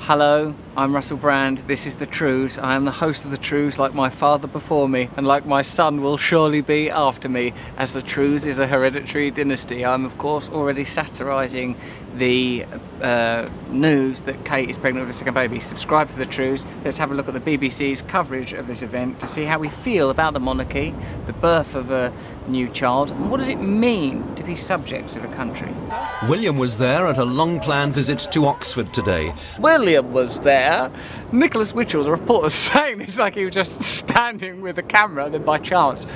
Hello, I'm Russell Brand, this is the Trews. I am the host of the Trews, like my father before me, and like my son will surely be after me, as the Trews is a hereditary dynasty. I'm of course already satirising the news that Kate is pregnant with a second baby. Subscribe to the Trews. Let's have a look at the BBC's coverage of this event to see how we feel about the monarchy, the birth of a new child, and what does it mean to be subjects of a country. William was there at a long-planned visit to Oxford today. William was there. Nicholas Witchell, the reporter, saying it's like he was just standing with a camera, and then by chance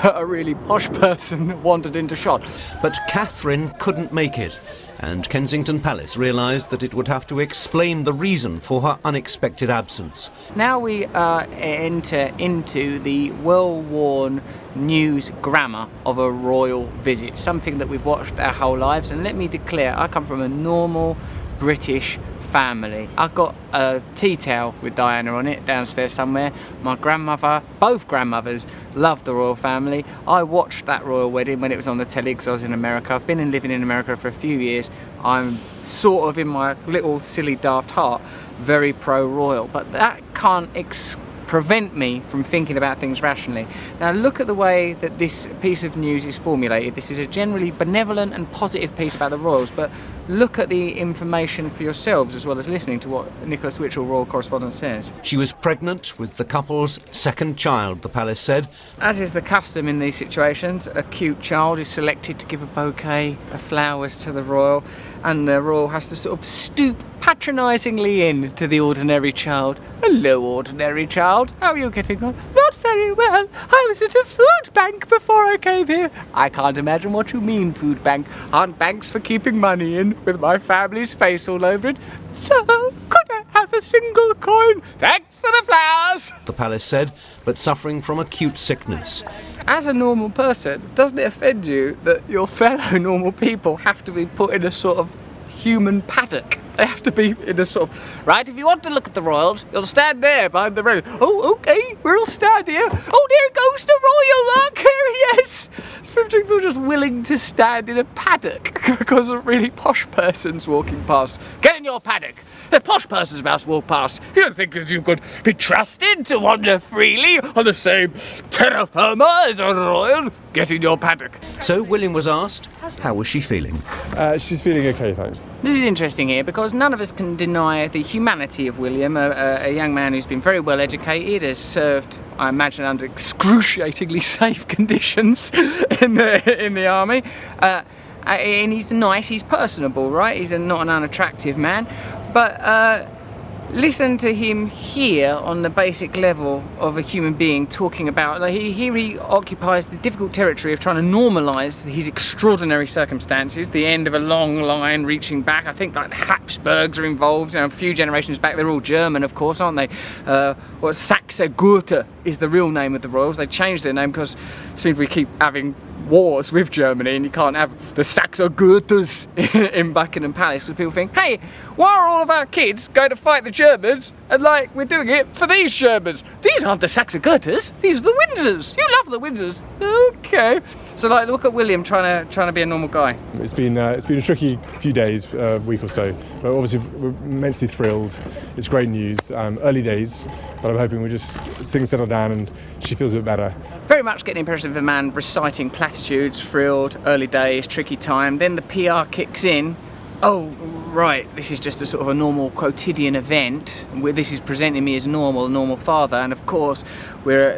a really posh person wandered into shot. But Catherine couldn't make it, and Kensington Palace realised that it would have to explain the reason for her unexpected absence. Now we enter into the well-worn news grammar of a royal visit, something that we've watched our whole lives. And let me declare, I come from a normal British family. I've got a tea towel with Diana on it downstairs somewhere. My grandmother, both grandmothers, loved the royal family. I watched that royal wedding when it was on the telly because I was in America. I've been living in America for a few years. I'm sort of, in my little silly daft heart, very pro-royal, but that can't prevent me from thinking about things rationally. Now look at the way that this piece of news is formulated. This is a generally benevolent and positive piece about the royals, but look at the information for yourselves as well as listening to what Nicholas Witchell, royal correspondent, says. She was pregnant with the couple's second child, the palace said. As is the custom in these situations, a cute child is selected to give a bouquet of flowers to the royal, and the royal has to sort of stoop patronisingly in to the ordinary child. Hello, ordinary child. How are you getting on? Not very well. I was at a food bank before I came here. I can't imagine what you mean, food bank. Aren't banks for keeping money in with my family's face all over it? So, could I have a single coin? Thanks for the flowers, the palace said, but suffering from acute sickness. As a normal person, doesn't it offend you that your fellow normal people have to be put in a sort of human paddock? They have to be in a sort of, right, if you want to look at the royals, you'll stand there behind the railing. Oh, okay, we'll stand here. Oh, there goes the royal, look, here he is. People just willing to stand in a paddock because of really posh persons walking past. Get in your paddock. The posh person's about to walk past. You don't think that you could be trusted to wander freely on the same terra firma as a royal? Get in your paddock. So William was asked, how was she feeling? She's feeling okay, thanks. This is interesting here because none of us can deny the humanity of William, a young man who's been very well educated, has served, I imagine, under excruciatingly safe conditions in the army, and he's nice, he's personable, right? He's not an unattractive man, but listen to him here on the basic level of a human being talking about, like, here he occupies the difficult territory of trying to normalise his extraordinary circumstances, the end of a long line reaching back. I think like the Habsburgs are involved, a few generations back. They're all German, of course, aren't they? Saxe-Gotha is the real name of the royals. They changed their name because it seems we keep having wars with Germany, and you can't have the Saxe-Gothas in Buckingham Palace, so people think, hey, why are all of our kids going to fight the Germans, and like we're doing it for these Germans? These aren't the Saxe-Gothas, these are the Windsors. You love the Windsors. Okay. So like, look at William trying to be a normal guy. It's been a tricky few days, week or so, but obviously we're immensely thrilled. It's great news. Early days, but I'm hoping things settle down and she feels a bit better. Very much get the impression of a man reciting platitudes, thrilled, early days, tricky time. Then the PR kicks in. Oh, right, this is just a sort of a normal quotidian event. This is presenting me as normal father. And of course, we're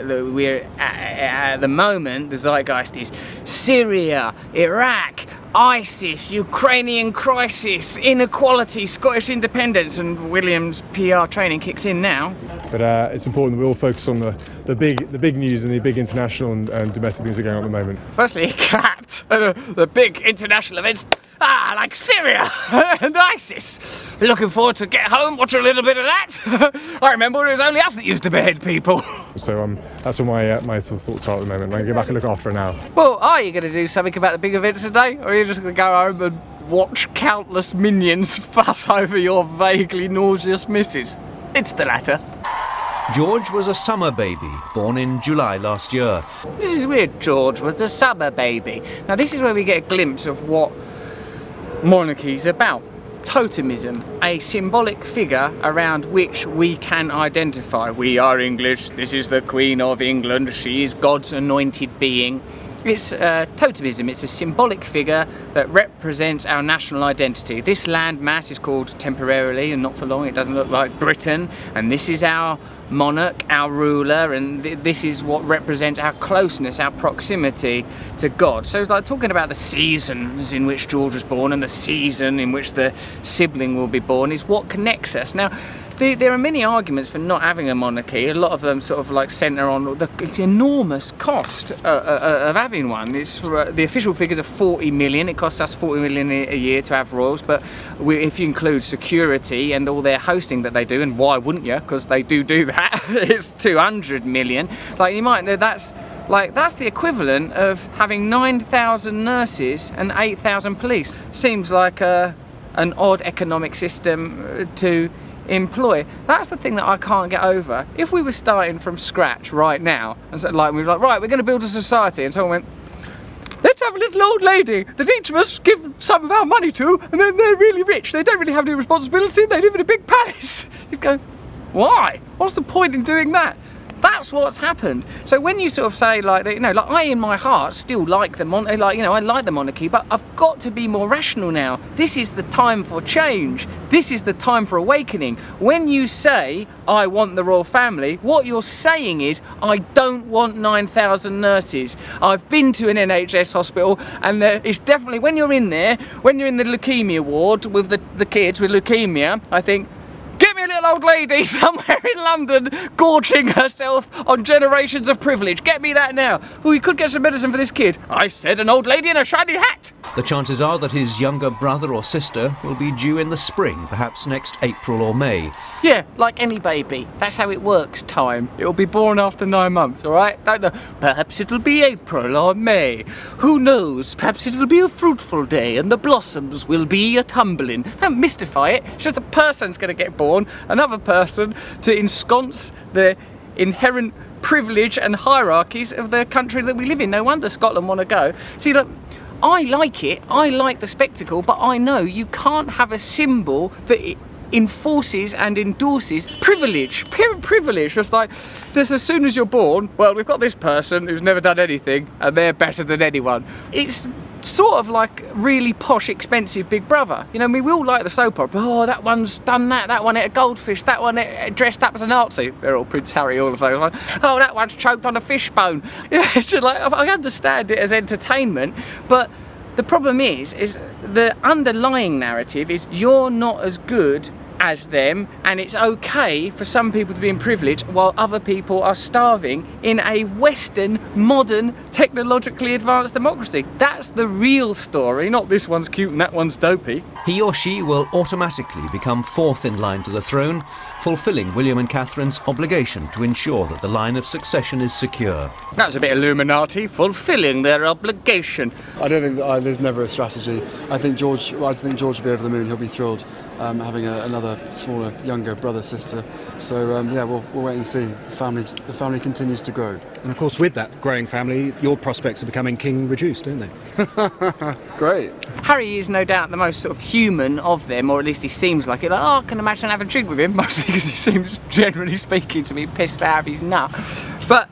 at the moment, the zeitgeist is Syria, Iraq, ISIS, Ukrainian crisis, inequality, Scottish independence, and William's PR training kicks in now. But it's important that we all focus on the big news and the big international and domestic things that are going on at the moment. Firstly, he clapped the big international events. Like Syria and ISIS. Looking forward to get home, watch a little bit of that. I remember it was only us that used to behead people. So that's what my sort of thoughts are at the moment. I'm going to go back and look after her now. Well, are you going to do something about the big events today? Or are you just going to go home and watch countless minions fuss over your vaguely nauseous missus? It's the latter. George was a summer baby, born in July last year. This is weird. George was a summer baby. Now this is where we get a glimpse of what monarchy's about. Totemism, a symbolic figure around which we can identify. We are English, this is the Queen of England, she is God's anointed being. It's totemism, it's a symbolic figure that represents our national identity. This land mass is called temporarily and not for long, it doesn't look like Britain, and this is our monarch, our ruler, and this is what represents our closeness, our proximity to God. So it's like talking about the seasons in which George was born and the season in which the sibling will be born is what connects us. Now, there are many arguments for not having a monarchy. A lot of them sort of like centre on the enormous cost of having one. It's for, the official figures are 40 million. It costs us 40 million a year to have royals, but if you include security and all their hosting that they do, and why wouldn't you? Because they do that. It's 200 million. Like you might know that's the equivalent of having 9,000 nurses and 8,000 police. Seems like an odd economic system to employ. That's the thing that I can't get over. If we were starting from scratch right now, and so, like we were like, right, we're going to build a society, and someone went, let's have a little old lady that each of us give some of our money to, and then they're really rich. They don't really have any responsibility. They live in a big palace. You'd go, why? What's the point in doing that? That's what's happened. So when you sort of say like, you know, like I in my heart still like the I like the monarchy, but I've got to be more rational now. This is the time for change. This is the time for awakening. When you say I want the royal family, what you're saying is I don't want 9,000 nurses. I've been to an NHS hospital, and it's definitely when you're in there, when you're in the leukemia ward with the kids with leukemia, I think, get me a little old lady somewhere in London gorging herself on generations of privilege. Get me that now. Well, you could get some medicine for this kid. I said an old lady in a shiny hat. The chances are that his younger brother or sister will be due in the spring, perhaps next April or May. Yeah, like any baby. That's how it works, time. It'll be born after 9 months, all right? Don't know. Perhaps it'll be April or May. Who knows? Perhaps it'll be a fruitful day and the blossoms will be a-tumbling. Don't mystify it. It's just a person's going to get born, another person to ensconce the inherent privilege and hierarchies of the country that we live in. No wonder Scotland want to go. See, look, I like it. I like the spectacle, but I know you can't have a symbol that enforces and endorses privilege. Privilege. Just like, just as soon as you're born, well, we've got this person who's never done anything and they're better than anyone. It's sort of like really posh, expensive Big Brother. You know, I mean, we all like the soap opera. Oh, that one's done that one ate a goldfish, that one dressed up as a Nazi. They're all Prince Harry, all of those ones. Oh, that one's choked on a fishbone. Yeah, it's just like, I understand it as entertainment, but the problem is the underlying narrative is you're not as good as them, and it's okay for some people to be in privilege while other people are starving in a Western, modern, technologically advanced democracy. That's the real story, not this one's cute and that one's dopey. He or she will automatically become fourth in line to the throne, fulfilling William and Catherine's obligation to ensure that the line of succession is secure. That's a bit Illuminati, fulfilling their obligation. I don't think that there's never a strategy. I think George will be over the moon. He'll be thrilled having another smaller, younger brother, sister. So yeah, we'll wait and see. The family continues to grow. And of course, with that growing family, your prospects of becoming king reduced, don't they? Great. Harry is no doubt the most sort of human of them, or at least he seems like it. Like, oh, I can imagine having a drink with him, mostly because he seems, generally speaking, to be pissed out of his nut. But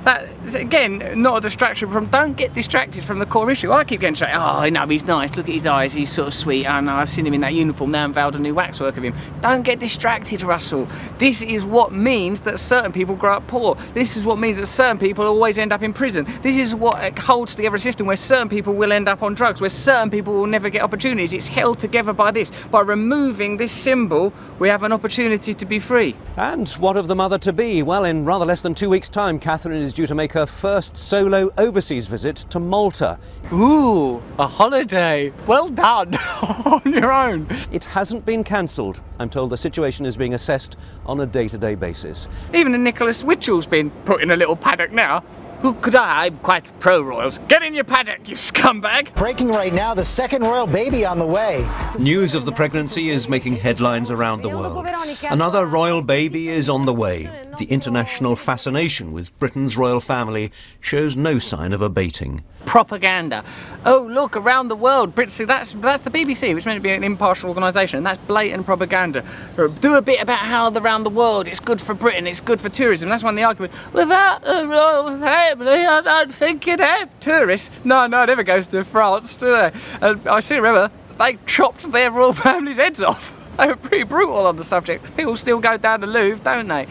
that is, again, not a distraction from, don't get distracted from the core issue. I keep getting distracted. Oh, I know, he's nice, look at his eyes, he's sort of sweet. I know, I've seen him in that uniform, now unveiled a new waxwork of him. Don't get distracted, Russell. This is what means that certain people grow up poor. This is what means that certain people always end up in prison. This is what holds together a system where certain people will end up on drugs, where certain people will never get opportunities. It's held together by this. By removing this symbol, we have an opportunity to be free. And what of the mother-to-be? Well, in rather less than 2 weeks' time, Catherine is due to make her first solo overseas visit to Malta. Ooh, a holiday. Well done. On your own. It hasn't been cancelled. I'm told the situation is being assessed on a day-to-day basis. Even Nicholas Witchell's been put in a little paddock now. Who could I'm quite pro-royals. Get in your paddock, you scumbag! Breaking right now, the second royal baby on the way. News of the pregnancy is making headlines around the world. Another royal baby is on the way. the international fascination with Britain's royal family shows no sign of abating. Propaganda. Oh, look, around the world. See, that's the BBC, which is meant to be an impartial organisation, and that's blatant propaganda. Do a bit about how around the world it's good for Britain, it's good for tourism. That's one of the arguments. Without the royal family, I don't think you'd have tourists. No, it never goes to France, do they? And I still remember they chopped their royal family's heads off. They were pretty brutal on the subject. People still go down the Louvre, don't they?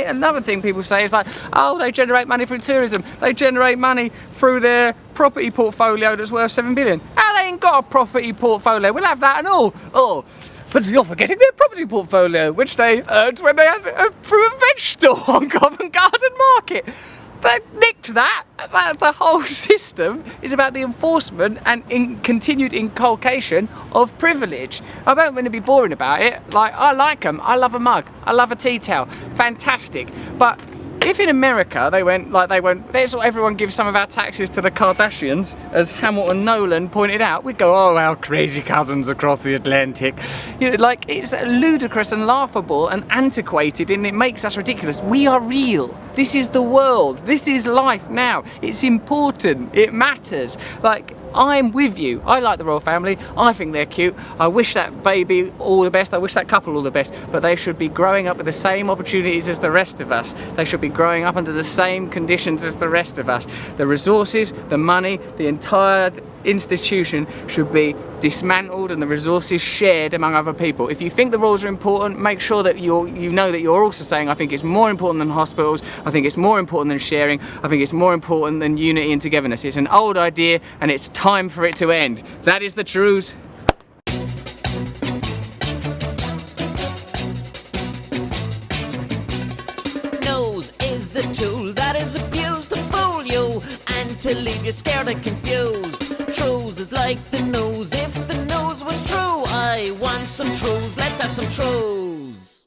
Another thing people say is like, oh, they generate money through tourism. They generate money through their property portfolio that's worth 7 billion. How they ain't got a property portfolio? We'll have that and all. Oh, but you're forgetting their property portfolio, which they earned when they had through a veg store on Covent Garden Market. They nicked that. The whole system is about the enforcement and continued inculcation of privilege. I don't want to be boring about it. Like, I like them. I love a mug. I love a tea towel. Fantastic. But if in America they went, let's everyone give some of our taxes to the Kardashians, as Hamilton Nolan pointed out, we'd go, oh, our crazy cousins across the Atlantic. You know, like, it's ludicrous and laughable and antiquated, and it makes us ridiculous. We are real. This is the world. This is life now. It's important. It matters. Like, I'm with you. I like the royal family. I think they're cute. I wish that baby all the best. I wish that couple all the best. But they should be growing up with the same opportunities as the rest of us. They should be growing up under the same conditions as the rest of us. The resources, the money, the entire institution should be dismantled and the resources shared among other people. If you think the rules are important, make sure that you know that you're also saying, I think it's more important than hospitals, I think it's more important than sharing, I think it's more important than unity and togetherness. It's an old idea and it's time for it to end. That is the Trews. Nose is a tool that is abused to fool you and to leave you scared and confused. Trews is like the nose. If the nose was true, I want some Trews. Let's have some Trews.